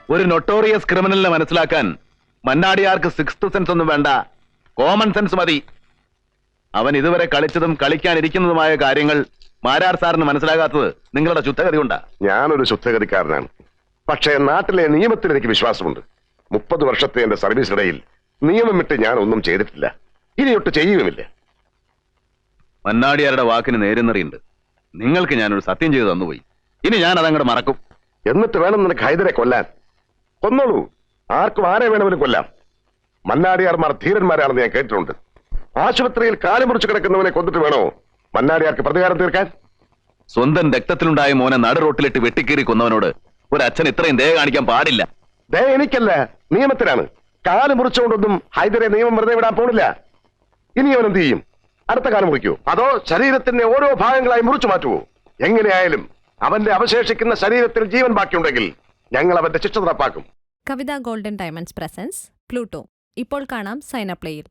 ഒരു നൊട്ടോറിയസ് ക്രിമിനലിനെ മനസ്സിലാക്കാൻ മന്നാടിയാർക്ക് sixth sense ഒന്നും വേണ്ട, കോമൺ സെൻസ് മതി. അവൻ ഇതുവരെ കളിച്ചതും കളിക്കാനിരിക്കുന്നതുമായ കാര്യങ്ങൾ മാരാർ സാറിന് മനസ്സിലാകാത്തത് നിങ്ങളുടെ ശുദ്ധഗതി കൊണ്ടാ. ഞാനൊരു ശുദ്ധഗതിക്കാരനാണ്, പക്ഷേ നാട്ടിലെ നിയമത്തിൽ എനിക്ക് വിശ്വാസമുണ്ട്. 30 വർഷത്തെ എന്റെ സർവീസിനിടയിൽ നിയമം വിട്ട് ഞാൻ ഒന്നും ചെയ്തിട്ടില്ല, ഇനിയൊട്ട് ചെയ്യുകയുമില്ല. മന്നാടിയാരുടെ വാക്കിന് നേരുന്നറിയുണ്ട്. നിങ്ങൾക്ക് ഞാനൊരു സത്യം ചെയ്തു തന്നുപോയി, ഇനി ഞാൻ അതങ്ങോട്ട് മറക്കും. എന്നിട്ട് വേണം നിനക്ക് ഹൈദരെ കൊല്ലാൻ. കൊന്നോളൂ, ആർക്കും ആരെ വേണമെങ്കിലും കൊല്ലാം. മന്നാടിയാർമാർ ധീരന്മാരാണെന്ന് ഞാൻ കേട്ടിട്ടുണ്ട്. ആശുപത്രിയിൽ കാല് മുറിച്ച് കിടക്കുന്നവനെ കൊന്നിട്ട് വേണോ മന്നാടിയാർക്ക് പ്രതികാരം തീർക്കാൻ? സ്വന്തം രക്തത്തിലുണ്ടായ മോനെ നടു റോട്ടിലിട്ട് വെട്ടിക്കീറി കൊന്നവനോട് ഒരു അച്ഛൻ ഇത്രയും ദയ കാണിക്കാൻ പാടില്ല. ദയ എനിക്കല്ല, നിയമത്തിനാണ്. കാല് മുറിച്ചുകൊണ്ടൊന്നും ഹൈദരെ നിയമം വെറുതെ വിടാൻ പോണില്ല. ഇനി അവൻ എന്ത് ചെയ്യും? അടുത്ത കാലം മുറിക്കൂ, അതോ ശരീരത്തിന്റെ ഓരോ ഭാഗങ്ങളായി മുറിച്ചു മാറ്റുവോ? എങ്ങനെയായാലും അവന്റെ അവശേഷിക്കുന്ന ശരീരത്തിൽ ജീവൻ ബാക്കിയുണ്ടെങ്കിൽ ഞങ്ങൾ അവന്റെ ശിക്ഷ നടപ്പാക്കും. കവിത ഗോൾഡൻ ഡയമണ്ട്സ് പ്രസൻസ് പ്ലൂട്ടോ ഇപ്പോൾ കാണാം സൈന പ്ലേയിൽ.